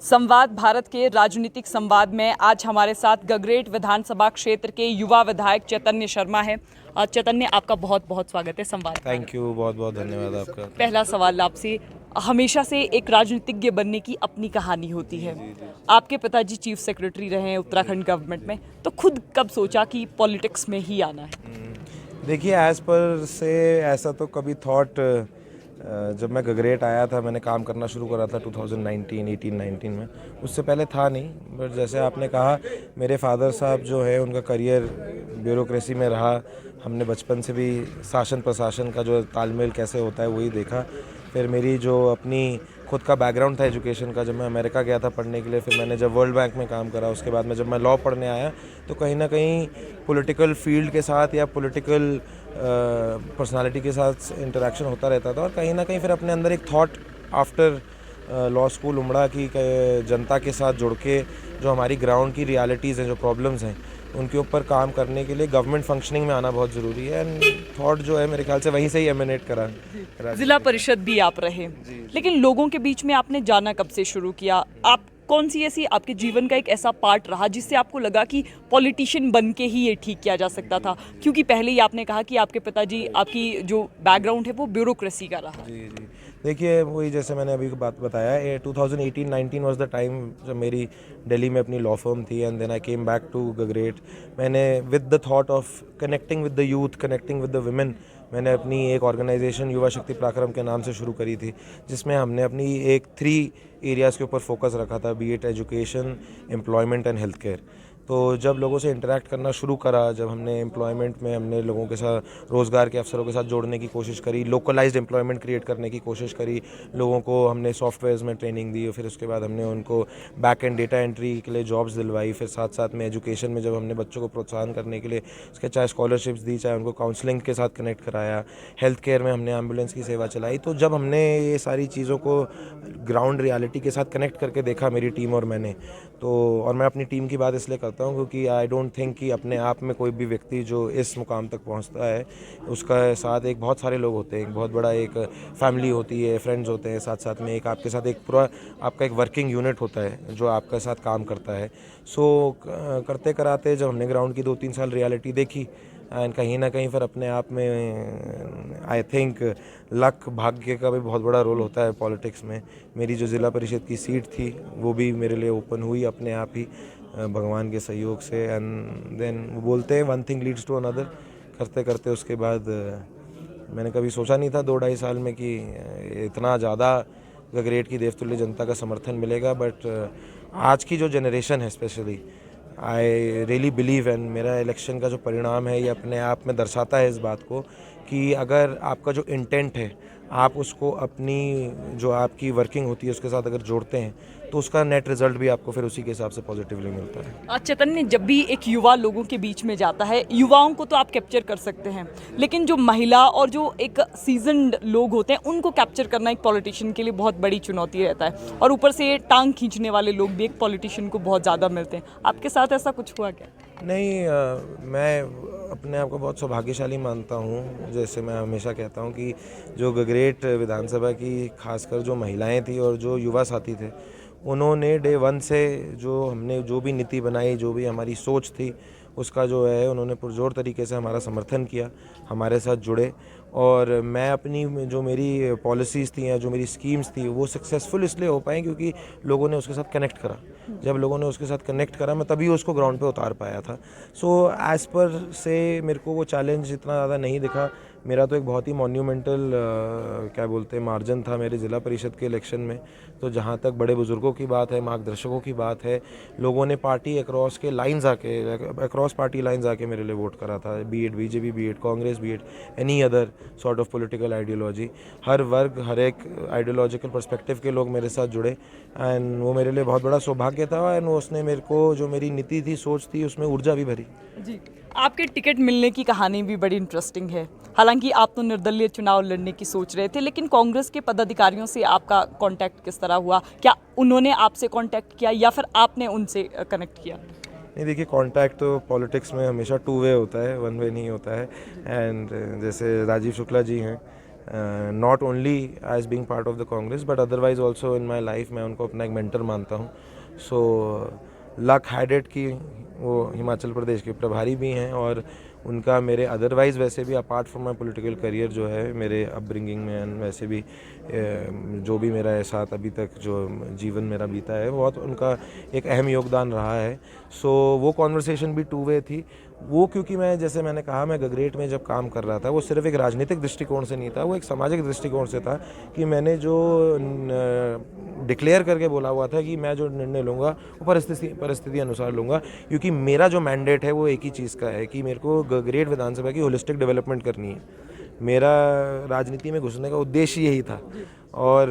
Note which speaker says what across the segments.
Speaker 1: संवाद भारत के राजनीतिक संवाद में आज हमारे साथ गगरेट विधानसभा क्षेत्र के युवा विधायक चैतन्य शर्मा है। चैतन्य, आपका बहुत बहुत स्वागत है संवाद।
Speaker 2: थैंक यू, बहुत बहुत धन्यवाद आपका।
Speaker 1: पहला सवाल आपसे, हमेशा से एक राजनीतिज्ञ बनने की अपनी कहानी होती है। आपके पिताजी चीफ सेक्रेटरी रहे हैं उत्तराखंड गवर्नमेंट में, तो खुद कब सोचा कि पॉलिटिक्स में ही आना है?
Speaker 2: देखिए, एज पर से ऐसा तो कभी थॉट जब मैं गगरेट आया था, मैंने काम करना शुरू करा था 2018-19 में, उससे पहले था नहीं। बट जैसे आपने कहा, मेरे फादर साहब जो है उनका करियर ब्यूरोक्रेसी में रहा। हमने बचपन से भी शासन प्रशासन का जो तालमेल कैसे होता है वही देखा। फिर मेरी जो अपनी खुद का बैकग्राउंड था एजुकेशन का, जब मैं अमेरिका गया था पढ़ने के लिए, फिर मैंने जब वर्ल्ड बैंक में काम करा, उसके बाद में जब मैं लॉ पढ़ने आया, तो कहीं ना कहीं पॉलिटिकल फील्ड के साथ या पॉलिटिकल पर्सनालिटी के साथ इंटरेक्शन होता रहता था। और कहीं ना कहीं फिर अपने अंदर एक थॉट आफ्टर लॉ स्कूल उमड़ा कि जनता के साथ जुड़ के जो हमारी ग्राउंड की रियलिटीज़ हैं, जो प्रॉब्लम्स हैं, उनके ऊपर काम करने के लिए गवर्नमेंट फंक्शनिंग में आना बहुत ज़रूरी है। एंड थॉट जो है मेरे ख्याल से वहीं से ही एमिनेट करा।
Speaker 1: जिला परिषद भी आप रहे, लेकिन लोगों के बीच में आपने जाना कब से शुरू किया? आप कौन सी ऐसी आपके जीवन का एक ऐसा पार्ट रहा जिससे आपको लगा कि पॉलिटिशियन बन के ही ये ठीक किया जा सकता था? क्योंकि पहले ही आपने कहा कि आपके पिताजी, आपकी जो बैकग्राउंड है वो ब्यूरोक्रेसी का रहा।
Speaker 2: जी जी, देखिए, वही जैसे मैंने अभी बात बताया, ये 2018-19 वाज द टाइम जब मेरी दिल्ली में अपनी लॉ फर्म थी। And then I came back to Gagret. मैंने with the thought of connecting with the youth, connecting with the women, मैंने अपनी एक ऑर्गेनाइजेशन युवा शक्ति पराक्रम के नाम से शुरू करी थी, जिसमें हमने अपनी एक 3 एरियाज़ के ऊपर फोकस रखा था, be it education, employment and health care. तो जब लोगों से इंटरेक्ट करना शुरू करा, जब हमने एम्प्लॉयमेंट में हमने लोगों के साथ रोज़गार के अवसरों के साथ जोड़ने की कोशिश करी, लोकलाइज्ड एम्प्लॉयमेंट क्रिएट करने की कोशिश करी, लोगों को हमने सॉफ्टवेयर्स में ट्रेनिंग दी, फिर उसके बाद हमने उनको बैक एंड डेटा एंट्री के लिए जॉब्स दिलवाई। फिर साथ साथ में एजुकेशन में जब हमने बच्चों को प्रोत्साहन करने के लिए उसके चाहे स्कॉलरशिप्स दी, चाहे उनको काउंसलिंग के साथ कनेक्ट कराया, हेल्थ केयर में हमने एम्बुलेंस की सेवा चलाई। तो जब हमने ये सारी चीज़ों को ग्राउंड रियलिटी के साथ कनेक्ट करके देखा, मेरी टीम और मैंने, तो और मैं अपनी टीम की बात इसलिए करता हूँ क्योंकि आई डोंट थिंक कि अपने आप में कोई भी व्यक्ति जो इस मुकाम तक पहुँचता है, उसका साथ एक बहुत सारे लोग होते हैं, एक बहुत बड़ा एक फैमिली होती है, फ्रेंड्स होते हैं, साथ साथ में एक आपके साथ एक पूरा आपका एक वर्किंग यूनिट होता है जो आपके साथ काम करता है। सो करते कराते जब हमने ग्राउंड की 2-3 साल रियलिटी देखी, एंड कहीं ना कहीं फिर अपने आप में आई थिंक लक, भाग्य का भी बहुत बड़ा रोल होता है पॉलिटिक्स में। मेरी जो ज़िला परिषद की सीट थी वो भी मेरे लिए ओपन हुई अपने आप ही, भगवान के सहयोग से। एंड देन वो बोलते हैं one thing leads to another, करते करते उसके बाद मैंने कभी सोचा नहीं था 2-2.5 साल में कि इतना ज़्यादा गगरेट की देवतुल्य जनता का समर्थन मिलेगा। बट आज की जो जनरेशन है specially, I really believe, and मेरा इलेक्शन का जो परिणाम है ये अपने आप में दर्शाता है इस बात को कि अगर आपका जो इंटेंट है, आप उसको अपनी जो आपकी वर्किंग होती है उसके साथ अगर जोड़ते हैं, तो उसका नेट रिजल्ट भी आपको फिर उसी के हिसाब से पॉजिटिवली मिलता है।
Speaker 1: चैतन्य, जब भी एक युवा लोगों के बीच में जाता है, युवाओं को तो आप कैप्चर कर सकते हैं, लेकिन जो महिला और जो एक सीजन्ड लोग होते हैं उनको कैप्चर करना एक पॉलिटिशियन के लिए बहुत बड़ी चुनौती रहता है। और ऊपर से ये टांग खींचने वाले लोग भी एक पॉलिटिशियन को बहुत ज़्यादा मिलते हैं। आपके साथ ऐसा कुछ हुआ क्या?
Speaker 2: नहीं, मैं अपने आप को बहुत सौभाग्यशाली मानता हूँ। जैसे मैं हमेशा कहता हूँ कि जो गगरेट विधानसभा की खासकर जो महिलाएं थी और जो युवा साथी थे, उन्होंने डे 1 से जो हमने जो भी नीति बनाई, जो भी हमारी सोच थी, उसका जो है उन्होंने पुरजोर तरीके से हमारा समर्थन किया, हमारे साथ जुड़े। और मैं अपनी जो मेरी पॉलिसीज़ थी या जो मेरी स्कीम्स थी वो सक्सेसफुल इसलिए हो पाई क्योंकि लोगों ने उसके साथ कनेक्ट करा। जब लोगों ने उसके साथ कनेक्ट करा, मैं तभी उसको ग्राउंड पे उतार पाया था। सो एज़ पर से मेरे को वो चैलेंज इतना ज़्यादा नहीं दिखा। मेरा तो एक बहुत ही मॉन्यूमेंटल क्या बोलते हैं मार्जिन था मेरे ज़िला परिषद के इलेक्शन में। तो जहाँ तक बड़े बुज़ुर्गों की बात है, मार्गदर्शकों की बात है, लोगों ने पार्टी अक्रॉस के लाइन्स आके, अक्रॉस पार्टी लाइन्स आके मेरे लिए वोट करा था, be it BJP, be it Congress, be it any other sort of political ideology. हर वर्ग, हर एक आइडियोलॉजिकल पर्सपेक्टिव के लोग मेरे साथ जुड़े, एंड वो मेरे लिए बहुत बड़ा सौभाग्य था। एंड उसने मेरे को जो मेरी नीति थी, सोच थी, उसमें ऊर्जा भी भरी।
Speaker 1: जी, आपके टिकट मिलने की कहानी भी बड़ी इंटरेस्टिंग है। हालांकि आप तो निर्दलीय चुनाव लड़ने की सोच रहे थे, लेकिन कांग्रेस के पदाधिकारियों से आपका कांटेक्ट किस तरह हुआ? क्या उन्होंने आपसे कांटेक्ट किया या फिर आपने उनसे कनेक्ट किया?
Speaker 2: नहीं, देखिए, कांटेक्ट तो पॉलिटिक्स में हमेशा 2 वे होता है, 1 वे नहीं होता है। एंड जैसे राजीव शुक्ला जी हैं, not only as being part of the Congress but otherwise also in my life. मैं उनको अपना एक मेंटर मानता हूँ। सो लक हैड इट कि वो हिमाचल प्रदेश के प्रभारी भी हैं, और उनका मेरे अदरवाइज़ वैसे भी apart from my political career जो है मेरे अपब्रिंगिंग में एंड वैसे भी जो भी मेरा साथ अभी तक जो जीवन मेरा बीता है बहुत उनका एक अहम योगदान रहा है। सो वो कॉन्वर्सेशन भी टू वे थी। वो क्योंकि मैं जैसे मैंने कहा मैं गगरेट में जब काम कर रहा था वो सिर्फ एक राजनीतिक दृष्टिकोण से नहीं था, वो एक सामाजिक दृष्टिकोण से था कि मैंने जो डिक्लेयर करके बोला हुआ था कि मैं जो निर्णय लूँगा वो परिस्थिति अनुसार लूँगा, क्योंकि मेरा जो मैंडेट है वो एक ही चीज़ का है कि मेरे को गगरेट विधानसभा की होलिस्टिक डेवलपमेंट करनी है। मेरा राजनीति में घुसने का उद्देश्य यही था। और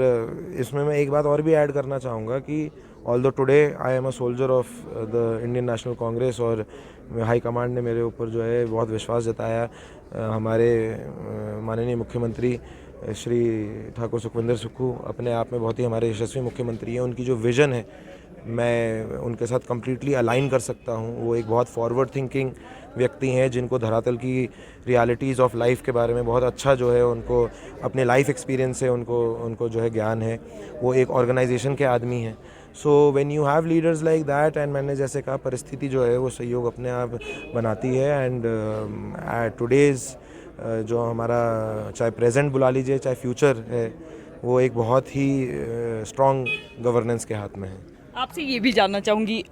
Speaker 2: इसमें मैं एक बात और भी ऐड करना चाहूँगा कि although today I am a soldier of the Indian national Congress और हाई कमांड ने मेरे ऊपर जो है बहुत विश्वास जताया। हमारे माननीय मुख्यमंत्री श्री ठाकुर सुखविंदर सुक्खू अपने आप में बहुत ही हमारे यशस्वी मुख्यमंत्री हैं। उनकी जो विज़न है मैं उनके साथ कम्प्लीटली अलाइन कर सकता हूँ। वो एक बहुत फॉरवर्ड थिंकिंग व्यक्ति हैं जिनको धरातल की रियलिटीज़ ऑफ लाइफ के बारे में बहुत अच्छा जो है उनको अपने लाइफ एक्सपीरियंस से उनको जो है ज्ञान है। वो एक ऑर्गेनाइजेशन के आदमी हैं। So when you have leaders like that and मैंने जैसे कहा परिस्थिति जो है वो सहयोग अपने आप बनाती है। एंड टुडेज़ जो हमारा चाहे प्रेजेंट बुला लीजिए चाहे फ्यूचर है वो एक बहुत ही स्ट्रॉन्ग गवर्नेंस के हाथ में है।
Speaker 1: आपसे ये भी जानना चाहूँगी,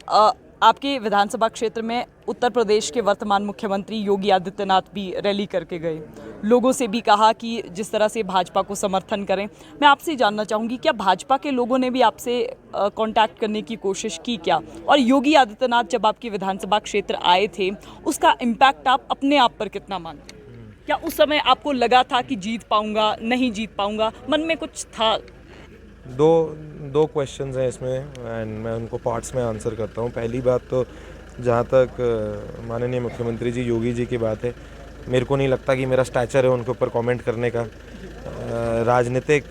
Speaker 1: आपके विधानसभा क्षेत्र में उत्तर प्रदेश के वर्तमान मुख्यमंत्री योगी आदित्यनाथ भी रैली करके गए, लोगों से भी कहा कि जिस तरह से भाजपा को समर्थन करें। मैं आपसे जानना चाहूँगी क्या भाजपा के लोगों ने भी आपसे कांटेक्ट करने की कोशिश की क्या? और योगी आदित्यनाथ जब आपके विधानसभा क्षेत्र आए थे उसका इम्पैक्ट आप अपने आप पर कितना मानते हैं? क्या उस समय आपको लगा था कि जीत पाऊंगा, नहीं जीत पाऊंगा, मन में कुछ था?
Speaker 2: दो क्वेश्चंस हैं इसमें एंड मैं उनको पार्ट्स में आंसर करता हूँ। पहली बात तो जहाँ तक माननीय मुख्यमंत्री जी योगी जी की बात है, मेरे को नहीं लगता कि मेरा स्टैचर है उनके ऊपर कमेंट करने का। राजनीतिक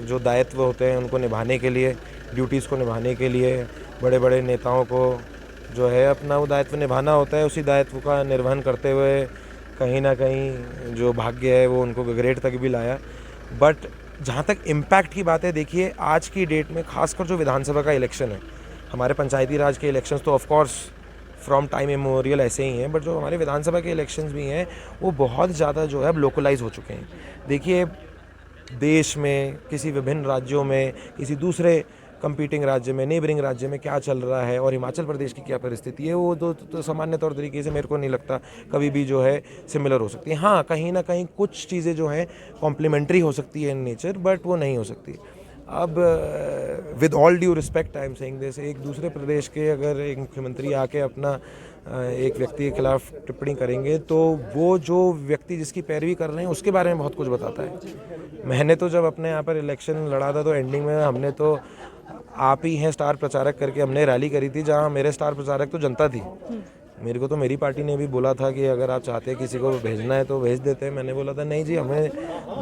Speaker 2: जो दायित्व होते हैं उनको निभाने के लिए, ड्यूटीज़ को निभाने के लिए बड़े बड़े नेताओं को जो है अपना वो दायित्व निभाना होता है। उसी दायित्व का निर्वहन करते हुए कहीं ना कहीं जो भाग्य है वो उनको गगरेट तक भी लाया। बट जहाँ तक इम्पैक्ट की बात है, देखिए आज की डेट में खासकर जो विधानसभा का इलेक्शन है, हमारे पंचायती राज के इलेक्शंस तो ऑफ कोर्स फ्रॉम टाइम इमोरियल ऐसे ही हैं, बट जो हमारे विधानसभा के इलेक्शंस भी हैं वो बहुत ज़्यादा जो है अब लोकलाइज हो चुके हैं। देखिए देश में किसी विभिन्न राज्यों में किसी दूसरे कंपीटिंग राज्य में नेबरिंग राज्य में क्या चल रहा है और हिमाचल प्रदेश की क्या परिस्थिति है वो तो सामान्य तौर तरीके से मेरे को नहीं लगता कभी भी जो है सिमिलर हो सकती है। हाँ, कहीं ना कहीं कुछ चीज़ें जो हैं कॉम्प्लीमेंट्री हो सकती है इन नेचर, बट वो नहीं हो सकती। अब with all due respect I am saying this, एक दूसरे प्रदेश के अगर एक मुख्यमंत्री आके अपना एक व्यक्ति के खिलाफ टिप्पणी करेंगे तो वो जो व्यक्ति जिसकी पैरवी कर रहे हैं उसके बारे में बहुत कुछ बताता है। मैंने तो जब अपने यहाँ पर इलेक्शन लड़ा था तो एंडिंग में हमने तो आप ही हैं स्टार प्रचारक करके हमने रैली करी थी, जहाँ मेरे स्टार प्रचारक तो जनता थी। मेरे को तो मेरी पार्टी ने भी बोला था कि अगर आप चाहते हैं किसी को भेजना है तो भेज देते हैं। मैंने बोला था नहीं जी, हमें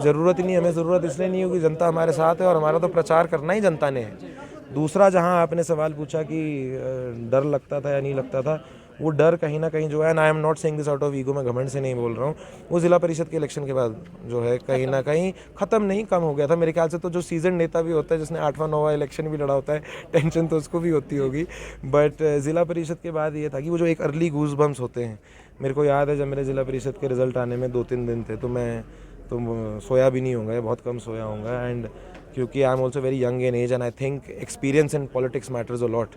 Speaker 2: ज़रूरत ही नहीं, हमें ज़रूरत इसलिए नहीं होगी जनता हमारे साथ है और हमारा तो प्रचार करना ही जनता ने है। दूसरा, जहाँ आपने सवाल पूछा कि डर लगता था या नहीं लगता था, वो डर कहीं ना कहीं जो है, I am not saying this out of ego, मैं घमंड से नहीं बोल रहा हूँ, वो ज़िला परिषद के इलेक्शन के बाद जो है कहीं ना कहीं ख़त्म नहीं कम हो गया था मेरे ख्याल से। तो जो सीजन नेता भी होता है जिसने 8वां 9वां इलेक्शन भी लड़ा होता है, टेंशन तो उसको भी होती होगी। बट ज़िला परिषद के बाद ये था कि वो जो एक अर्ली गूज बम्स होते हैं, मेरे को याद है जब मेरे ज़िला परिषद के रिज़ल्ट आने में 2-3 दिन थे तो मैं तो सोया भी नहीं होगा, बहुत कम सोया होगा। एंड क्योंकि I am also very young in age and I think experience in politics matters a lot.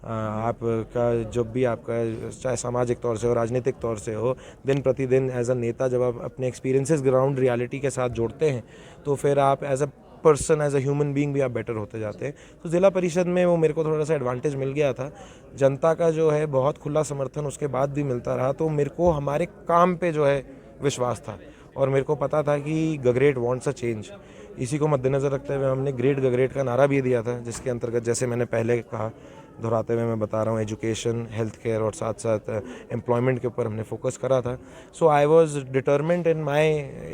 Speaker 2: आपका जब भी आपका चाहे सामाजिक तौर से हो राजनीतिक तौर से हो, दिन प्रतिदिन एज अ नेता जब आप अपने एक्सपीरियंसेस ग्राउंड रियलिटी के साथ जोड़ते हैं तो फिर आप as a person as a human being भी आप बेटर होते जाते हैं। तो ज़िला परिषद में वो मेरे को थोड़ा सा एडवांटेज मिल गया था, जनता का जो है बहुत खुला समर्थन उसके बाद भी मिलता रहा। तो मेरे को हमारे काम पे जो है विश्वास था और मेरे को पता था कि गगरेट वांट्स अ चेंज। इसी को मद्देनज़र रखते हुए हमने ग्रेट गगरेट का नारा भी दिया था, जिसके अंतर्गत जैसे मैंने पहले कहा, दोहराते हुए मैं बता रहा हूँ, एजुकेशन, हेल्थ केयर और साथ साथ एम्प्लॉयमेंट के ऊपर हमने फोकस करा था। So I was determined in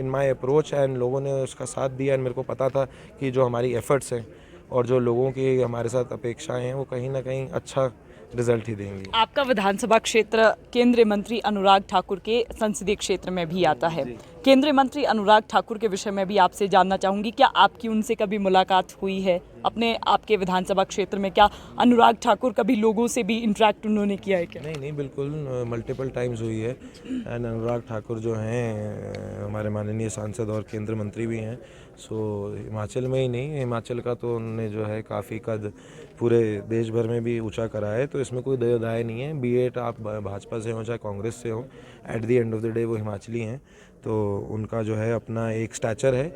Speaker 2: my approach and लोगों ने उसका साथ दिया। एंड मेरे को पता था कि जो हमारी एफर्ट्स हैं और जो लोगों की हमारे साथ अपेक्षाएं हैं वो कहीं ना कहीं अच्छा रिजल्ट ही देंगी।
Speaker 1: आपका विधानसभा क्षेत्र केंद्रीय मंत्री अनुराग ठाकुर के संसदीय क्षेत्र में भी आता है। केंद्रीय मंत्री अनुराग ठाकुर के विषय में भी आपसे जानना चाहूँगी, क्या आपकी उनसे कभी मुलाकात हुई है? अपने आपके विधानसभा क्षेत्र में क्या अनुराग ठाकुर कभी लोगों से भी इंटरेक्ट उन्होंने किया है क्या?
Speaker 2: नहीं नहीं, बिल्कुल मल्टीपल टाइम्स हुई है। एंड अनुराग ठाकुर जो हैं हमारे माननीय सांसद और केंद्र मंत्री भी हैं। सो हिमाचल में ही नहीं, हिमाचल का तो उन्होंने जो है काफ़ी कद पूरे देश भर में भी ऊंचा करा है, तो इसमें कोई दया दाय नहीं है। बी एट आप भाजपा से हो चाहे कांग्रेस से हो, at the end of the day वो हिमाचली हैं, तो उनका जो है अपना एक स्टैचर है।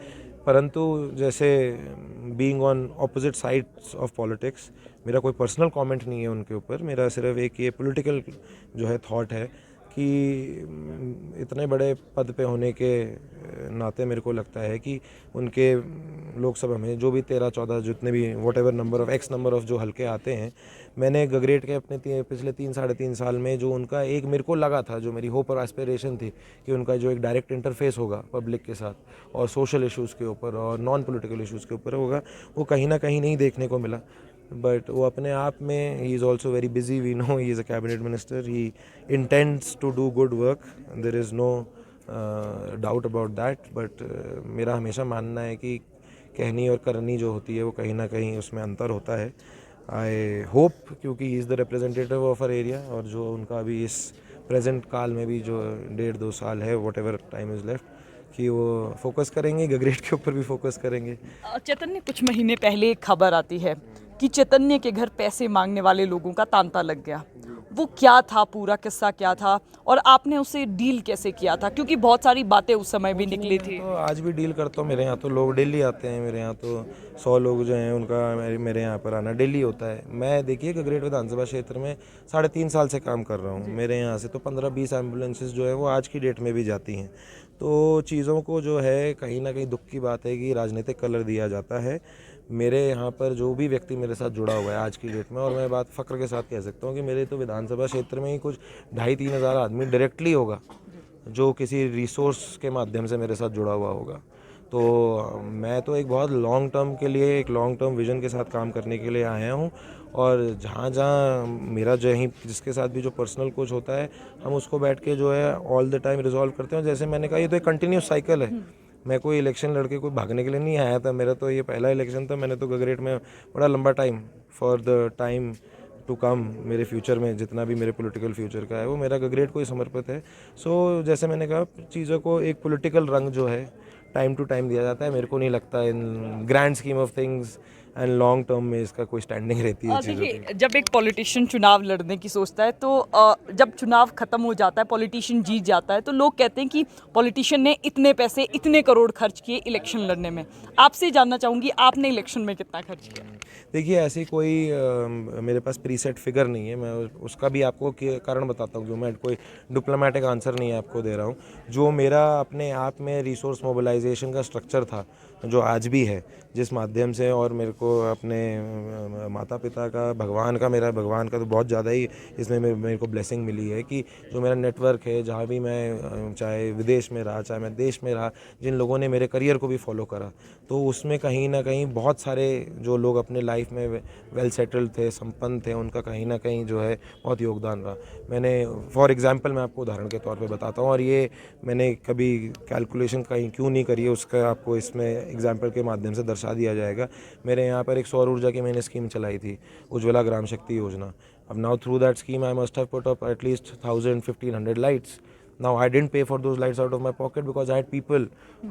Speaker 2: परंतु जैसे being on opposite sides of politics, मेरा कोई पर्सनल कमेंट नहीं है उनके ऊपर। मेरा सिर्फ एक ये पॉलिटिकल जो है थॉट है कि इतने बड़े पद पे होने के नाते मेरे को लगता है कि उनके लोकसभा में जो भी 13-14 जितने भी what ever number of x number of जो हल्के आते हैं, मैंने गगरेट के अपने पिछले 3-3.5 साल में जो उनका एक मेरे को लगा था, जो मेरी होप और एस्पिरेशन थी कि उनका जो एक डायरेक्ट इंटरफेस होगा पब्लिक के साथ और सोशल इश्यूज़ के ऊपर और नॉन पॉलिटिकल इश्यूज़ के ऊपर होगा, वो कहीं ना कहीं नहीं देखने को मिला। बट वो अपने आप में ही is also very busy, we know he is a cabinet minister, he intends to do good work, there is no doubt about that. But मेरा हमेशा मानना है कि कहनी और करनी जो होती है वो कहीं ना कहीं उसमें अंतर होता है। आई होप, क्योंकि he is the representative of our area, और जो उनका अभी इस प्रेजेंट काल में भी जो 1.5-2 साल है, what ever time is left, कि वो फोकस करेंगे, गगरेट के ऊपर भी फोकस करेंगे।
Speaker 1: चैतन्य, कुछ महीने पहले एक खबर आती है कि चैतन्य के घर पैसे मांगने वाले लोगों का तांता लग गया। वो क्या था, पूरा किस्सा क्या था और आपने उसे डील कैसे किया था? क्योंकि बहुत सारी बातें उस समय भी निकली थी।
Speaker 2: तो आज भी डील करता हूँ, मेरे यहाँ तो लोग डेली आते हैं, मेरे यहाँ तो 100 लोग जो हैं उनका मेरे यहाँ पर आना डेली होता है। मैं देखिए गगरेट विधानसभा क्षेत्र में 3.5 साल से काम कर रहा हूँ। मेरे यहाँ से तो 15-20 एम्बुलेंसेस जो है वो आज की डेट में भी जाती हैं। तो चीज़ों को जो है कहीं ना कहीं दुख की बात है कि राजनीतिक कलर दिया जाता है। मेरे यहाँ पर जो भी व्यक्ति मेरे साथ जुड़ा हुआ है आज की डेट में, और मैं बात फ़ख्र के साथ कह सकता हूँ कि मेरे तो विधानसभा क्षेत्र में ही कुछ 2,500-3 हज़ार आदमी डायरेक्टली होगा जो किसी रिसोर्स के माध्यम से मेरे साथ जुड़ा हुआ होगा। तो मैं तो एक बहुत लॉन्ग टर्म के लिए, एक लॉन्ग टर्म विजन के साथ काम करने के लिए आया हूँ, और जहाँ जहाँ मेरा जो है जिसके साथ भी जो पर्सनल कुछ होता है, हम उसको बैठ के जो है ऑल द टाइम रिजॉल्व करते हैं। जैसे मैंने कहा, ये तो एक कंटिन्यूस साइकिल है। मैं कोई इलेक्शन लड़के कोई भागने के लिए नहीं आया था, मेरा तो ये पहला इलेक्शन था। मैंने तो गगरेट में बड़ा लंबा time, for the time to come, मेरे फ्यूचर में जितना भी मेरे पॉलिटिकल फ्यूचर का है वो मेरा गगरेट को ही समर्पित है। सो जैसे मैंने कहा, चीज़ों को एक पॉलिटिकल रंग जो है टाइम टू टाइम दिया जाता है। मेरे को नहीं लगता in grand scheme of things and long term में इसका कोई स्टैंडिंग रहती है चीज़ों की।
Speaker 1: देखिए, जब एक पॉलिटिशियन चुनाव लड़ने की सोचता है तो जब चुनाव खत्म हो जाता है, पॉलिटिशियन जीत जाता है, तो लोग कहते हैं कि पॉलिटिशियन ने इतने पैसे, इतने करोड़ खर्च किए इलेक्शन लड़ने में। आपसे जानना चाहूँगी, आपने इलेक्शन में कितना खर्च किया?
Speaker 2: देखिए, ऐसी कोई मेरे पास प्रीसेट फिगर नहीं है। मैं उसका भी आपको कारण बताता हूँ, जो मैं कोई डिप्लोमेटिक आंसर नहीं आपको दे रहा हूँ। जो मेरा अपने आप में रिसोर्स मोबिलाइजेशन का स्ट्रक्चर था, जो आज भी है, जिस माध्यम से, और मेरे को अपने माता पिता का, भगवान का तो बहुत ज़्यादा ही इसमें मेरे को ब्लेसिंग मिली है कि जो मेरा नेटवर्क है, जहाँ भी मैं, चाहे विदेश में रहा चाहे मैं देश में रहा, जिन लोगों ने मेरे करियर को भी फॉलो करा, तो उसमें कहीं ना कहीं बहुत सारे जो लोग अपने लाइफ में वेल सेटल्ड थे, संपन्न थे, उनका कहीं ना कहीं जो है बहुत योगदान रहा। मैंने फॉर एग्जांपल मैं आपको उदाहरण के तौर पे बताता हूँ, और ये मैंने कभी कैलकुलेशन कहीं क्यों नहीं करी है, उसका आपको इसमें एग्जांपल के माध्यम से दर्शा दिया जाएगा। मेरे यहाँ पर एक सौर ऊर्जा की मैंने स्कीम चलाई थी, उज्ज्वला ग्राम शक्ति योजना। अब now through that scheme I must have put up at least 1,000-1,500 lights. Now I didn't pay for those lights out of my pocket because I had people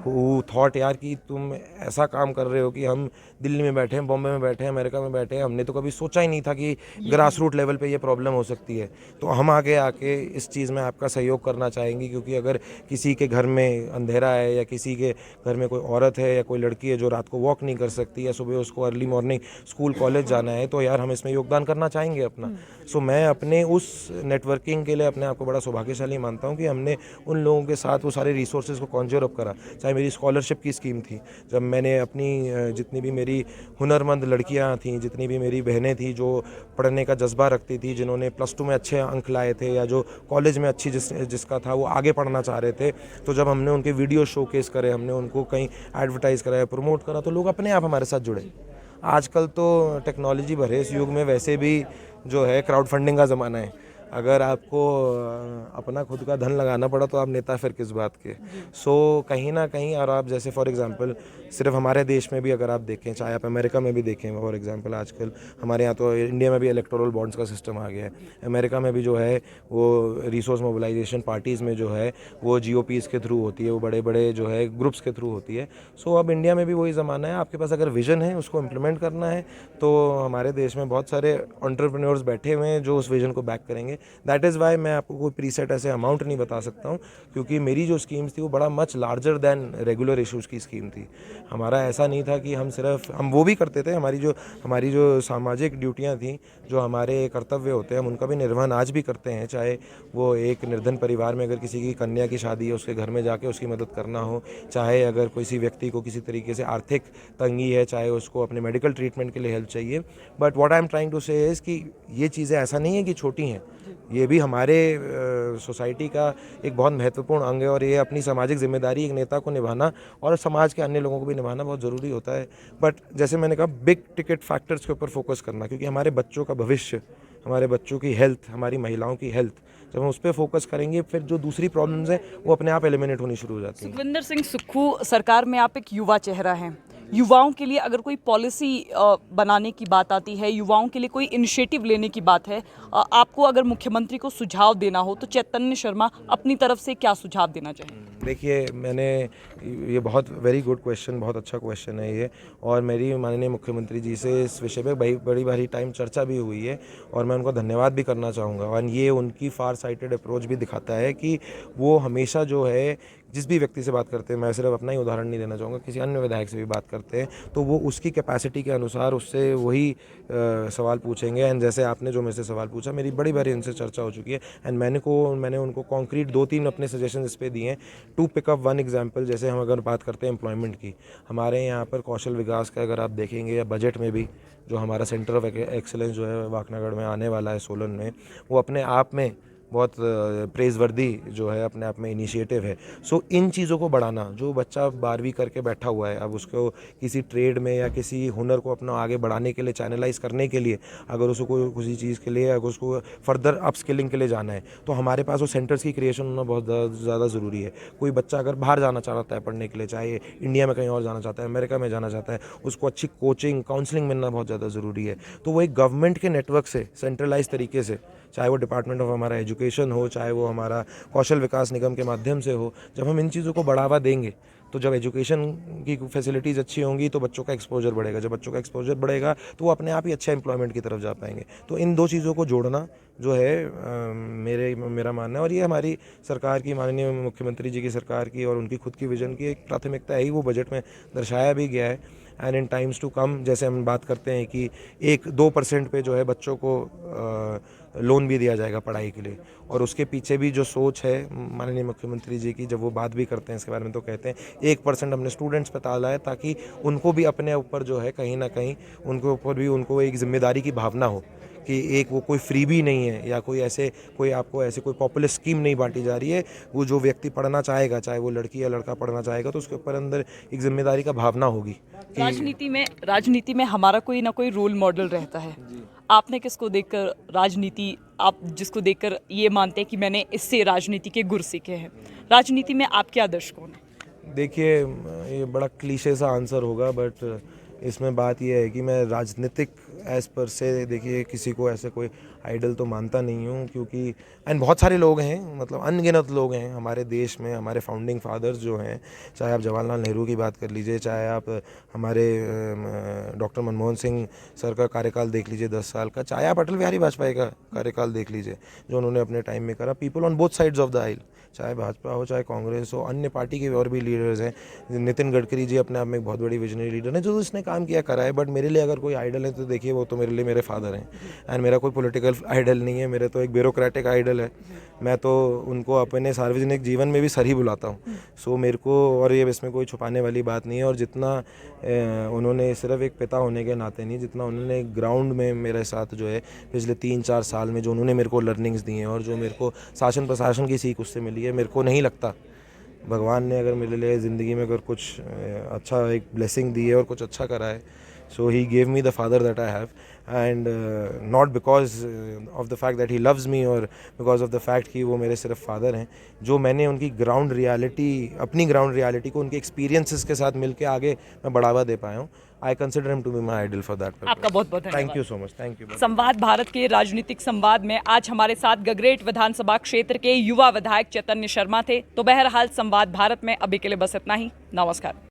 Speaker 2: who thought, यार कि तुम ऐसा काम कर रहे हो कि हम दिल्ली में बैठे हैं, बॉम्बे में बैठे हैं, अमेरिका में बैठे हैं, हमने तो कभी सोचा ही नहीं था कि ग्रास रूट लेवल पे ये प्रॉब्लम हो सकती है। तो हम आगे आके इस चीज़ में आपका सहयोग करना चाहेंगे, क्योंकि अगर किसी के घर में अंधेरा है, या किसी के घर में कोई औरत है या कोई लड़की है जो रात को वॉक नहीं कर सकती, या सुबह उसको अर्ली मॉर्निंग स्कूल कॉलेज जाना है, तो यार हम इसमें योगदान करना चाहेंगे अपना। सो मैं अपने उस नेटवर्किंग के लिए अपने आप को बड़ा सौभाग्यशाली मानता हूँ कि हमने उन लोगों के साथ वो सारे रिसोर्सेज को कॉन्ज्योर अप करा। चाहे मेरी स्कॉलरशिप की स्कीम थी, जब मैंने अपनी जितनी भी मेरी हुनरमंद लड़कियां थीं, जितनी भी मेरी बहनें थीं जो पढ़ने का जज्बा रखती थी, जिन्होंने +2 में अच्छे अंक लाए थे, या जो कॉलेज में अच्छी जिसका था वो आगे पढ़ना चाह रहे थे, तो जब हमने उनके वीडियो शोकेस करे, हमने उनको कहीं एडवर्टाइज़ कराया, प्रमोट करा, तो लोग अपने आप हमारे साथ जुड़े। आजकल तो टेक्नोलॉजी भरे इस युग में वैसे भी जो है क्राउड फंडिंग का ज़माना है। अगर आपको अपना खुद का धन लगाना पड़ा तो आप नेता फिर किस बात के। सो कहीं ना कहीं, और आप जैसे फॉर एग्जांपल सिर्फ हमारे देश में भी अगर आप देखें, चाहे आप अमेरिका में भी देखें, फॉर एग्जांपल आजकल हमारे यहाँ तो इंडिया में भी इलेक्टोरल बॉन्ड्स का सिस्टम आ गया है। अमेरिका में भी जो है वो रिसोर्स मोबिलाइजेशन पार्टीज़ में जो है वो GOPs के थ्रू होती है, वो बड़े बड़े जो है ग्रुप्स के थ्रू होती है। सो अब इंडिया में भी वही ज़माना है, आपके पास अगर विजन है उसको इम्प्लीमेंट करना है तो हमारे देश में बहुत सारे एंटरप्रेन्योर्स बैठे हुए हैं जो उस विजन को बैक करेंगे। दैट इज़ वाई मैं आपको कोई प्रीसेट ऐसे अमाउंट नहीं बता सकता हूँ, क्योंकि मेरी जो स्कीम्स थी वो बड़ा much larger than regular issues की स्कीम थी। हमारा ऐसा नहीं था कि हम वो भी करते थे, हमारी जो सामाजिक ड्यूटियाँ थी, जो हमारे कर्तव्य होते हैं, हम उनका भी निर्वहन आज भी करते हैं। चाहे वो एक निर्धन परिवार में अगर किसी की कन्या की शादी है, उसके घर में जाके उसकी मदद करना हो, चाहे अगर किसी व्यक्ति को किसी तरीके से आर्थिक तंगी है, चाहे उसको अपने मेडिकल ट्रीटमेंट के लिए हेल्प चाहिए। But what I am trying to say is कि ये चीज़ें ऐसा नहीं है कि छोटी हैं, ये भी हमारे सोसाइटी का एक बहुत महत्वपूर्ण अंग है, और ये अपनी सामाजिक जिम्मेदारी एक नेता को निभाना और समाज के अन्य लोगों को भी निभाना बहुत ज़रूरी होता है। बट जैसे मैंने कहा, बिग टिकट फैक्टर्स के ऊपर फोकस करना, क्योंकि हमारे बच्चों का भविष्य, हमारे बच्चों की हेल्थ, हमारी महिलाओं की हेल्थ, जब हम उस पर फोकस करेंगे फिर जो दूसरी प्रॉब्लम्स हैं वो अपने आप एलिमिनेट होनी शुरू हो जाती हैं।
Speaker 1: सुखविंदर सिंह सुक्खू, सरकार में आप एक युवा चेहरा हैं। युवाओं के लिए अगर कोई पॉलिसी बनाने की बात आती है, युवाओं के लिए कोई इनिशिएटिव लेने की बात है, आपको अगर मुख्यमंत्री को सुझाव देना हो तो चैतन्य शर्मा अपनी तरफ से क्या सुझाव देना चाहेंगे?
Speaker 2: देखिए, ये बहुत वेरी गुड क्वेश्चन, बहुत अच्छा क्वेश्चन है ये, और मेरी माननीय मुख्यमंत्री जी से इस विषय पे बड़ी भारी टाइम चर्चा भी हुई है, और मैं उनको धन्यवाद भी करना चाहूँगा। और ये उनकी फार साइटेड अप्रोच भी दिखाता है कि वो हमेशा जो है जिस भी व्यक्ति से बात करते हैं, मैं सिर्फ अपना ही उदाहरण नहीं देना चाहूँगा, किसी अन्य विधायक से भी बात करते हैं तो वो उसकी कैपेसिटी के अनुसार उससे वही सवाल पूछेंगे। एंड जैसे आपने जो मेरे से सवाल पूछा, मेरी बड़ी बारी इनसे चर्चा हो चुकी है, एंड मैंने उनको कॉन्क्रीट 2-3 अपने सजेशन इस पे दिए हैं। टू पिकअप वन एग्जाम्पल, जैसे हम अगर बात करते हैं एम्प्लॉयमेंट की, हमारे यहाँ पर कौशल विकास का अगर आप देखेंगे, या बजट में भी जो हमारा सेंटर ऑफ एक्सेलेंस जो है वाकनागढ़ में आने वाला है, सोलन में, वो अपने आप में बहुत प्रेज़वर्दी जो है, अपने आप में इनिशिएटिव है। सो इन चीज़ों को बढ़ाना, जो बच्चा 12वीं करके बैठा हुआ है, अब उसको किसी ट्रेड में या किसी हुनर को अपना आगे बढ़ाने के लिए, चैनलाइज करने के लिए, अगर उसको किसी चीज़ के लिए, अगर उसको फर्दर अपस्किलिंग के लिए जाना है, तो हमारे पास वो सेंटर्स की क्रिएशन होना बहुत ज़्यादा ज़रूरी है। कोई बच्चा अगर बाहर जाना चाहता है पढ़ने के लिए, चाहे इंडिया में कहीं और जाना चाहता है, अमेरिका में जाना चाहता है, उसको अच्छी कोचिंग, काउंसलिंग मिलना बहुत ज़्यादा ज़रूरी है। तो वो एक गवर्नमेंट के नेटवर्क से, सेंट्रलाइज तरीके से, चाहे वो डिपार्टमेंट ऑफ हमारा एजुकेशन हो, चाहे वो हमारा कौशल विकास निगम के माध्यम से हो, जब हम इन चीज़ों को बढ़ावा देंगे, तो जब एजुकेशन की फैसिलिटीज़ अच्छी होंगी तो बच्चों का एक्सपोजर बढ़ेगा, जब बच्चों का एक्सपोजर बढ़ेगा तो वो अपने आप ही अच्छा एम्प्लॉयमेंट की तरफ जा पाएंगे। तो इन दो चीज़ों को जोड़ना जो है मेरा मानना है, और ये हमारी सरकार की, माननीय मुख्यमंत्री जी की सरकार की और उनकी खुद की विजन की एक प्राथमिकता है ही, वो बजट में दर्शाया भी गया है। And in times to come, जैसे हम बात करते हैं कि 1-2% पे जो है बच्चों को लोन भी दिया जाएगा पढ़ाई के लिए, और उसके पीछे भी जो सोच है माननीय मुख्यमंत्री जी की, जब वो बात भी करते हैं इसके बारे में, तो कहते हैं 1% हमने स्टूडेंट्स पे डाला है, ताकि उनको भी अपने ऊपर जो है कहीं ना कहीं उनके ऊपर भी उनको एक जिम्मेदारी की भावना हो कि एक वो कोई फ्रीबी नहीं है, या कोई आपको ऐसे कोई पॉपुलर स्कीम नहीं बांटी जा रही है। वो जो व्यक्ति पढ़ना चाहेगा, चाहे वो लड़की या लड़का पढ़ना चाहेगा, तो उसके ऊपर अंदर एक जिम्मेदारी का भावना होगी।
Speaker 1: राजनीति में हमारा कोई ना कोई रोल मॉडल रहता है। आपने किसको देखकर राजनीति, आप जिसको देखकर ये मानते हैं कि मैंने इससे राजनीति के गुर सीखे हैं, राजनीति में आपके आदर्श कौन है?
Speaker 2: देखिए, ये बड़ा क्लीशे सा आंसर होगा, बट इसमें बात यह है कि मैं राजनीतिक एज पर से, देखिए, किसी को ऐसे कोई आइडल तो मानता नहीं हूँ, क्योंकि एंड बहुत सारे लोग हैं, मतलब अनगिनत लोग हैं हमारे देश में, हमारे फाउंडिंग फादर्स जो हैं, चाहे आप जवाहरलाल नेहरू की बात कर लीजिए, चाहे आप हमारे डॉक्टर मनमोहन सिंह सर का कार्यकाल देख लीजिए 10 साल का, चाहे आप अटल बिहारी वाजपेयी का कार्यकाल देख लीजिए जो उन्होंने अपने टाइम में करा। People on both sides of the aisle, चाहे भाजपा हो, चाहे कांग्रेस हो, अन्य पार्टी के और भी लीडर्स हैं। नितिन गडकरी जी अपने आप में एक बहुत बड़ी विजनरी लीडर हैं, जो इसने काम किया करा है। बट मेरे लिए अगर कोई आइडल है तो देखिए, वो तो मेरे लिए मेरे फादर हैं, एंड मेरा कोई पॉलिटिकल आइडल नहीं है, मेरे तो एक ब्यूरोक्रेटिक आइडल है। मैं तो उनको अपने सार्वजनिक जीवन में भी सर ही बुलाता हूँ। सो मेरे को, और ये इसमें कोई छुपाने वाली बात नहीं है, और जितना उन्होंने सिर्फ एक पिता होने के नाते नहीं, जितना उन्होंने ग्राउंड में मेरे साथ जो है पिछले 3-4 साल में जो उन्होंने मेरे को लर्निंग्स दी हैं, और जो मेरे को शासन प्रशासन की सीख उससे मिली है, मेरे को नहीं लगता भगवान ने अगर मेरे लिए ज़िंदगी में अगर कुछ अच्छा एक ब्लेसिंग दी है और कुछ अच्छा करा है, so he gave me the father that I have, and not because of the fact that he loves me और बिकॉज ऑफ द फैक्ट कि वो मेरे सिर्फ फादर हैं, जो मैंने उनकी ग्राउंड रियलिटी, अपनी ग्राउंड रियलिटी को उनके एक्सपीरियंसेस के साथ मिलकर आगे मैं बढ़ावा दे पाया हूँ. I consider him to be my idol for that.
Speaker 1: आपका बहुत बहुत
Speaker 2: thank you so much. Thank you.
Speaker 1: Samvad Bharat के राजनीतिक संवाद में आज हमारे साथ गगरेट विधानसभा क्षेत्र के युवा विधायक चैतन्य शर्मा थे. तो बहरहाल संवाद भारत में अभी के लिए बस इतना ही. नमस्कार.